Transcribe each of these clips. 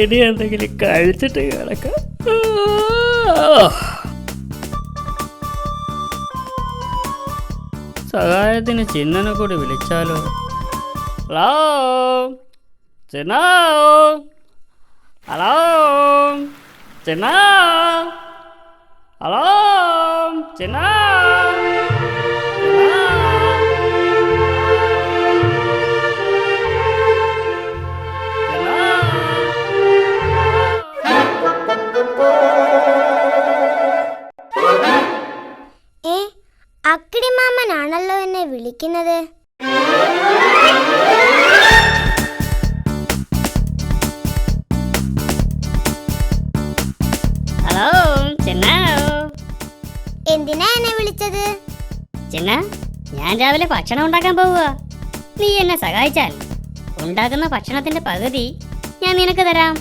ഇനി എന്തെങ്കിലും കഴിച്ചിട്ട് കിടക്കാം. സഹായത്തിന് ചിന്നനെ കൂടി വിളിച്ചാലോ? ഹലോ ചിന്ന, ഹലോ ചിന്ന, ഹലോ ചിന്ന. അക്കിടി മാമനാണല്ലോ എന്നെ വിളിക്കുന്നത്. ഹലോ ചിന്ന. എന്തിനാ എന്നെ വിളിച്ചത്? ചിന്ന, ഞാൻ രാവിലെ ഭക്ഷണം ഉണ്ടാക്കാൻ പോവുക. നീ എന്നെ സഹായിച്ചാൽ ഉണ്ടാക്കുന്ന ഭക്ഷണത്തിന്റെ പകുതി ഞാൻ നിനക്ക് തരാം.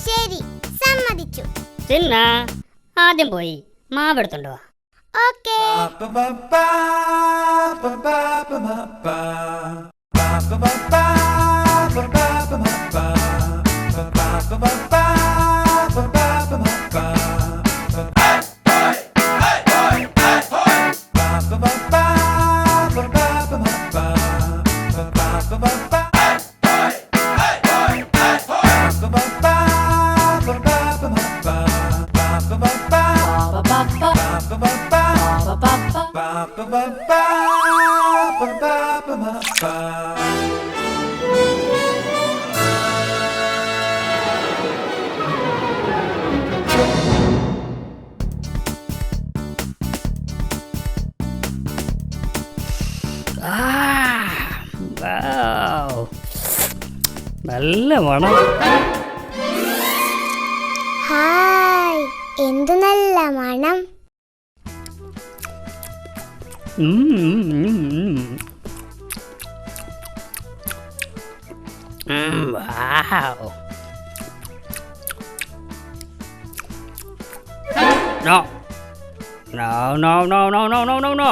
ശരി, സമ്മതിച്ചു. ചിന്ന, ആദ്യം പോയി മാവെടുത്തുണ്ടോ? ഓക്കേ. നല്ല മണം. ഹായ്, എന്ത് നല്ല മണം. No. No, no, no, no, no, no, no, no.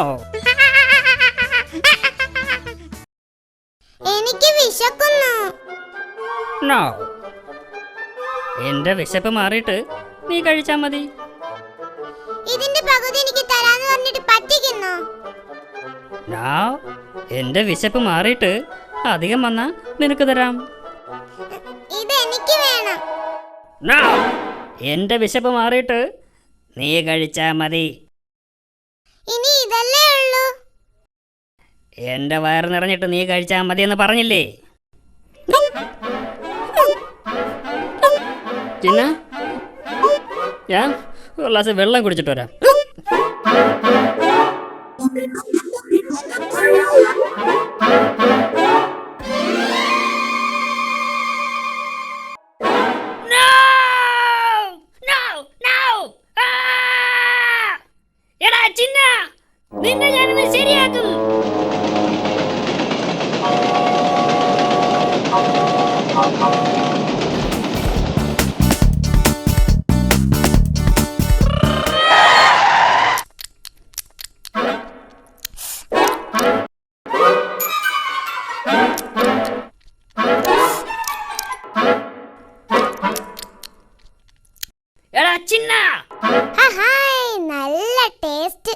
എനിക്ക് വിശക്കുന്നു. No. എന്റെ വിശപ്പ് മാറിയിട്ട് നീ കഴിച്ചാ മതി. ഇതിന്റെ പകുതി എനിക്ക് തരാന്ന് പറഞ്ഞിട്ട് പറ്റിക്കുന്നു. No. എന്റെ വിശപ്പ് മാറിയിട്ട് അധികം വന്നാ നിനക്ക് തരാം. ഇത് എനിക്ക് വേണം. No. എന്റെ വിശപ്പ് മാറിയിട്ട് നീ കഴിച്ചാ മതി. ഇനി ഇതല്ലേ ഉള്ളൂ. എന്റെ വയറ് നിറഞ്ഞിട്ട് നീ കഴിച്ചാ മതി എന്ന് പറഞ്ഞില്ലേ? ചിന്ന, ഞാൻ ഒരു ഗ്ലാസ് വെള്ളം കുടിച്ചിട്ട് വരാം. എടാ ചിന്ന, നിന്നെ ഞാനിന്ന് ശരിയാക്കും. എടാ ചിന്ന, ഹായ്, നല്ല ടേസ്റ്റ്.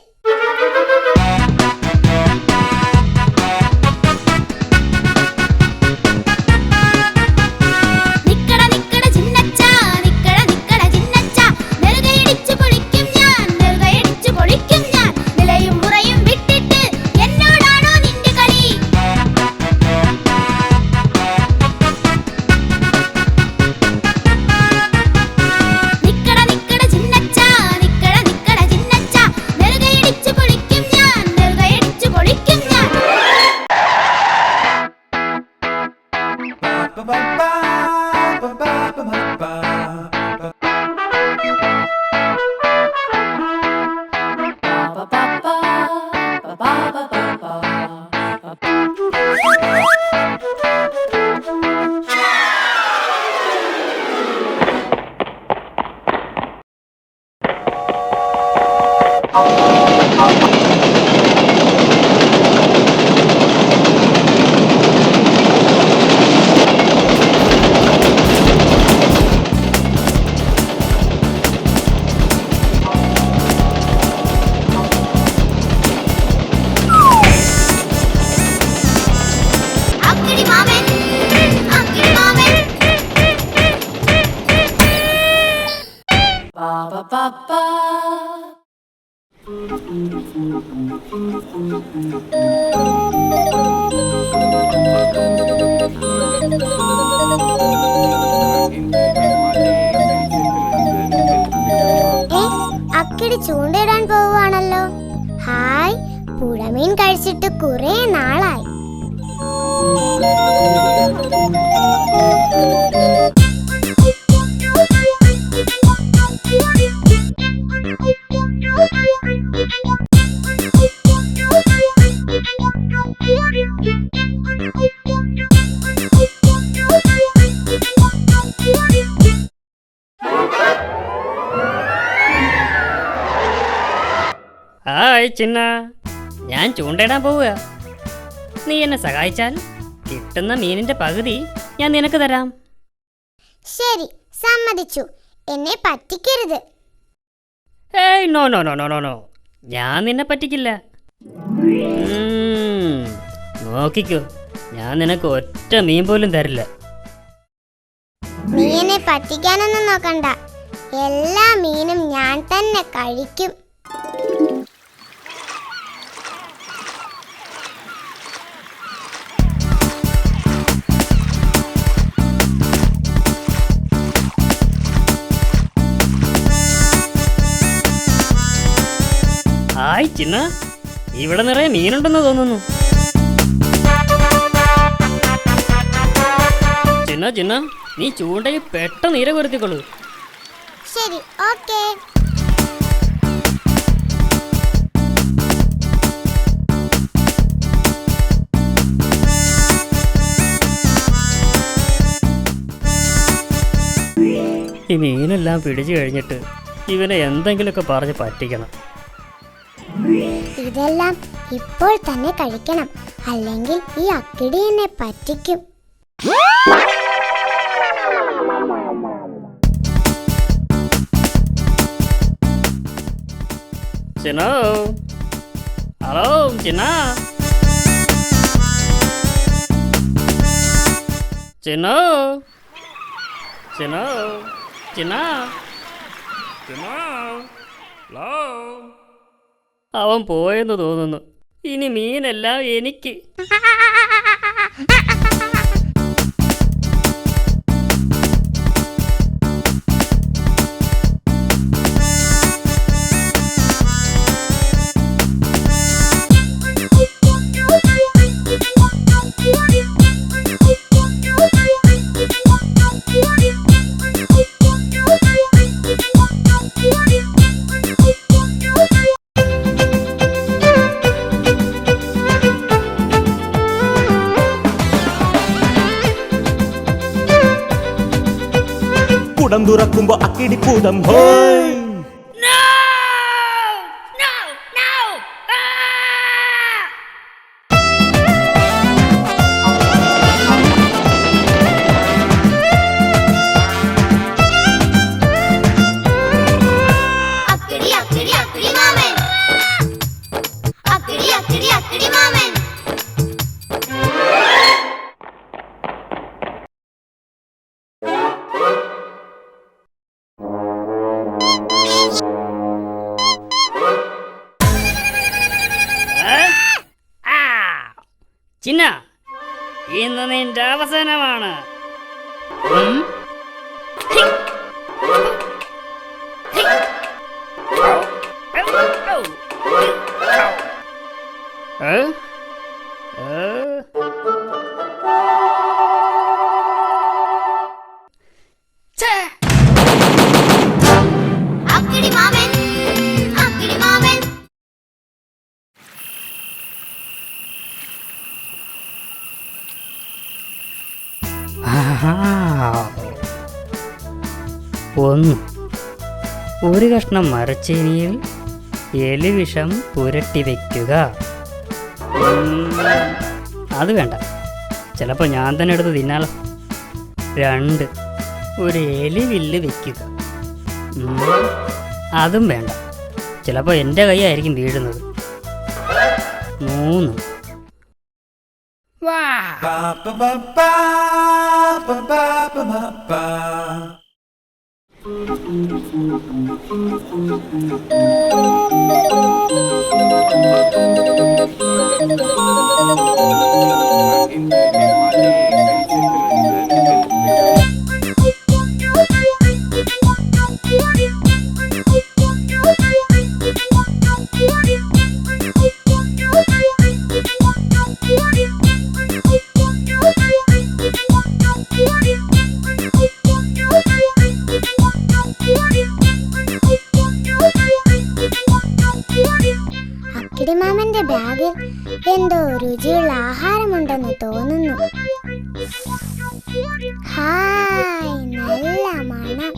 അക്കിടി മാമൻ അക്കിടി മാമൻ അക്കിടി ചൂണ്ടയിടാൻ പോവുകയാണല്ലോ. ഹായ്, പുഴമീൻ കഴിച്ചിട്ട് കുറെ നാളായി. ഹായ് ചിന്ന, ഞാൻ ചൂണ്ടയിടാൻ പോവുക. നീ എന്നെ സഹായിച്ചാൽ കിട്ടുന്ന മീനിന്റെ പകുതി ഞാൻ നിനക്ക് തരാം. ശരി, സമ്മതിച്ചു. എന്നെ പറ്റിക്കരുത്. ഏയ് no no no no no no, ഞാൻ നിന്നെ പറ്റിക്കില്ല. നോക്കിക്കോ, ഞാൻ നിനക്ക് ഒറ്റ മീൻ പോലും തരില്ല. നീ എന്നെ പറ്റിക്കാനൊന്നും നോക്കണ്ട. എല്ലാ മീനും ഞാൻ തന്നെ കഴിക്കും. ഹായ് ചിന്ന, ഇവിടെ നിറയെ മീനുണ്ടെന്ന് തോന്നുന്നു. ചിന്ന ചിന്ന, നീ ചൂണ്ടയിൽ പെട്ടെന്ന് ഇര കൊരുത്തിക്കൊള്ളൂ. ശരി, ഓക്കേ. ഈ മീനെല്ലാം പിടിച്ചു കഴിഞ്ഞിട്ട് ഇവനെ എന്തെങ്കിലുമൊക്കെ പറഞ്ഞ് പറ്റിക്കണം. ഇതെല്ലാം ഇപ്പോൾ തന്നെ കഴിക്കണം, അല്ലെങ്കിൽ ഈ അക്കിടി എന്നെ പറ്റിക്കും. ചിന്നോ, ഹലോ ചിന്ന, ചിന്നോ, ചിന്നോ, ചിന്ന, ചിന്നോ, ഹലോ. അവൻ പോയെന്ന് തോന്നുന്നു. ഇനി മീനെല്ലാം എനിക്ക്. കുടം തുറക്കുമ്പോ അക്കിടിപ്പൂതം ഹോയ്. അക്കിടി അക്കിടി അക്കിടി മാമൻ അക്കിടി അക്കിടി അക്കിടി മാമൻ. ചിന്ന, ഇന്ന് നിന്റെ അവസാനമാണ്. അക്കിടി മാമൻ അക്കിടി മാമൻ. ഒന്ന്, ഒരു കഷ്ണം മരച്ചീനിയിൽ എലിവിഷം പുരട്ടി വയ്ക്കുക. അത് വേണ്ട, ചിലപ്പോൾ ഞാൻ തന്നെ എടുത്ത് തിന്നാലോ. 2, ഒരു എലിവില്ല് വയ്ക്കുക. അതും വേണ്ട, ചിലപ്പോൾ എൻ്റെ കൈയായിരിക്കും വീഴുന്നത്. 3, അക്കിടിമാമന്റെ ബാഗിൽ എന്തോ രുചിയുള്ള ആഹാരമുണ്ടെന്ന് തോന്നുന്നു. ഹായ്, നല്ല മണം.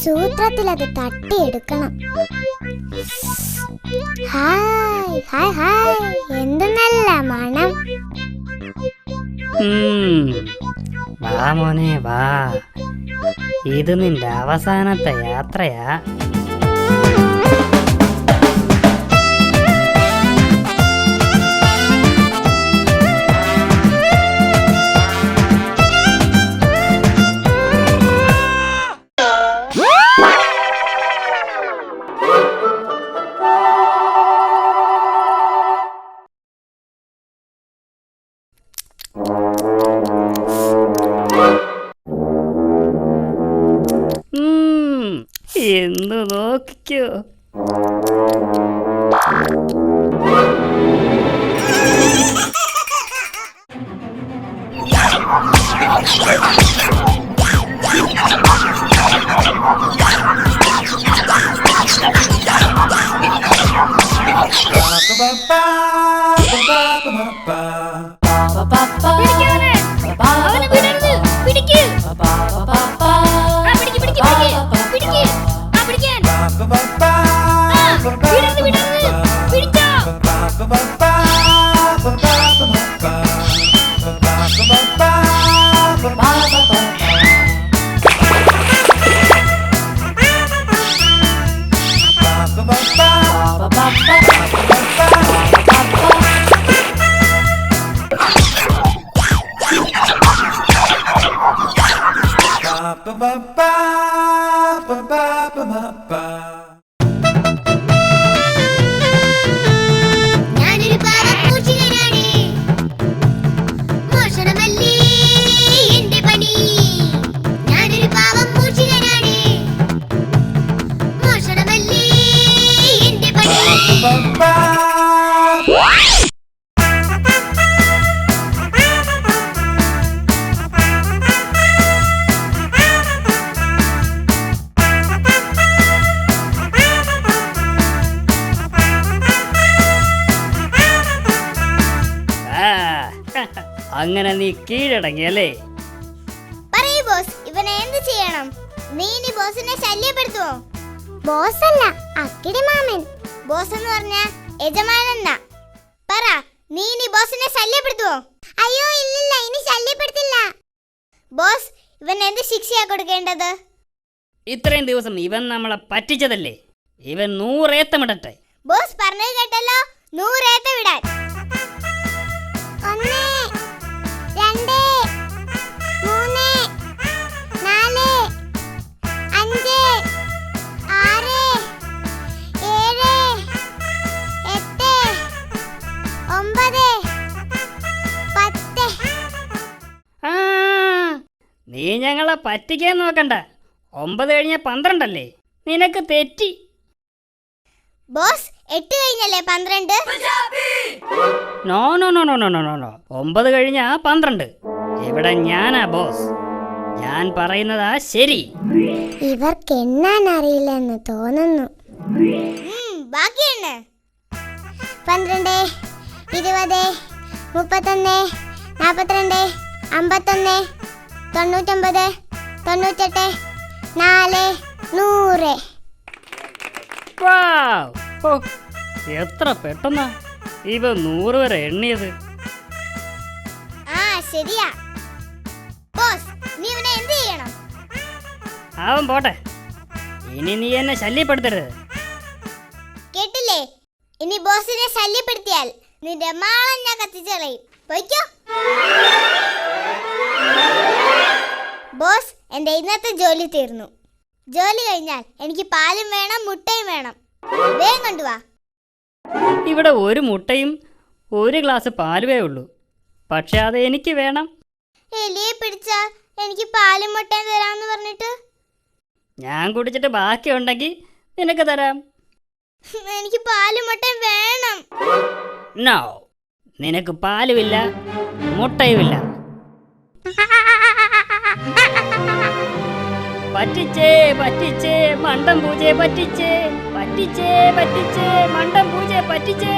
സൂത്രത്തിൽ അത് തട്ടിയെടുക്കണം. ഹായ് ഹായ് ഹായ്, എന്ത് നല്ല മണം. വാ മോനെ വാ, ഇത് നിന്റെ അവസാനത്തെ യാത്രയാ. എന്ന് നോക്കിക്കോ. ഞാനൊരു പാവപ്പൂച്ചികനാണ്. മോഷണമല്ലേ എന്റെ പണി. ഞാനൊരു പാവപ്പൂച്ചികനാണ്. മോഷണമല്ലേ എന്റെ പണി. അങ്ങനെ നീ കീഴടങ്ങിയല്ലേ? പറയൂ ബോസ്, ഇവനെ എന്ത് ചെയ്യണം? നീ ഇനി ബോസിനെ ശല്യപ്പെടുത്തുവോ? ബോസ് അല്ല, അക്കിടി മാമൻ. ബോസ് എന്ന് പറഞ്ഞ യജമാനെന്നാ. പറ, നീ ഇനി ബോസിനെ ശല്യപ്പെടുത്തുവോ? അയ്യോ ഇല്ലില്ല, ഇനി ശല്യപ്പെടുത്തില്ല. ബോസ്, ഇവൻ എന്ത് ശിക്ഷയാ കൊടുക്കേണ്ടത്? ഇത്രയും ദിവസം ഇവൻ നമ്മളെ പറ്റിച്ചതല്ലേ, ഇവൻ 100 ഏത്തമിടട്ടെ. ബോസ് പറഞ്ഞത് കേട്ടല്ലോ, 100 ഏത്ത വിടാൻ. 1, 2, 3, 4, 5, 6, 7, 8, 9, 10. ആ, നീ ഞങ്ങളെ പറ്റിക്കാൻ നോക്കണ്ട. 9 കഴിഞ്ഞ 12 അല്ലേ? നിനക്ക് തെറ്റി. ബോസ്, 8 കഴിഞ്ഞല്ലേ 12? No no no no no no no 9 കഴിഞ്ഞ 12. ഇവിടെ ഞാനാ ബോസ്, ഞാൻ പറയുന്നതാ ശരി. ഇവർക്ക് എണ്ണാൻ അറിയില്ലെന്ന് തോന്നുന്നു. ബാക്കിയാണ് 12, 20, 31, 42, 51, 99, 98, 4, 100. വാവ്! ഓ, എത്ര പെട്ടെന്നാ ഇവ 100 വരെ എണ്ണിയത്. ആ ശരിയാ. ബോസ്, നീ ഇവനെ എന്ത് ചെയ്യണം? അവൻ പോട്ടെ, ഇനി നീ എന്നെ ശല്യപ്പെടുത്തരുത്. കേട്ടില്ലേ? ഇനി ബോസിനെ ശല്യപ്പെടുത്തിയാൽ നിന്റെ മാളം ഞാൻ കത്തിച്ചളയും. പോയിക്കോ. ബോസ്, എന്റെ ഇന്നത്തെ ജോലി തീർന്നു. ജോലി കഴിഞ്ഞാൽ എനിക്ക് പാലും വേണം, മുട്ടയും വേണം. വേഗം കൊണ്ടുവാ. ഇവിടെ ഒരു മുട്ടയും 1 ഗ്ലാസ് പാലുവേ ഉള്ളൂ. പക്ഷെ അത് എനിക്ക് വേണം. എലിയെ പിടിച്ചാ എനിക്ക് പാലും മുട്ടയും തരാമെന്ന് പറഞ്ഞിട്ട് ഞാൻ കുടിച്ചിട്ട് ബാക്കിയുണ്ടെങ്കിൽ നിനക്ക് തരാം. എനിക്ക് പാലും മുട്ടയും വേണം. നോ, നിനക്ക് പാലുമില്ല, മുട്ടയുമില്ല. പറ്റിച്ചേ പറ്റിച്ചേ മണ്ടം പൂജയെ പറ്റിച്ചേ, പറ്റിച്ചേ പറ്റിച്ചേ മണ്ടം പൂജയെ പറ്റിച്ചേ.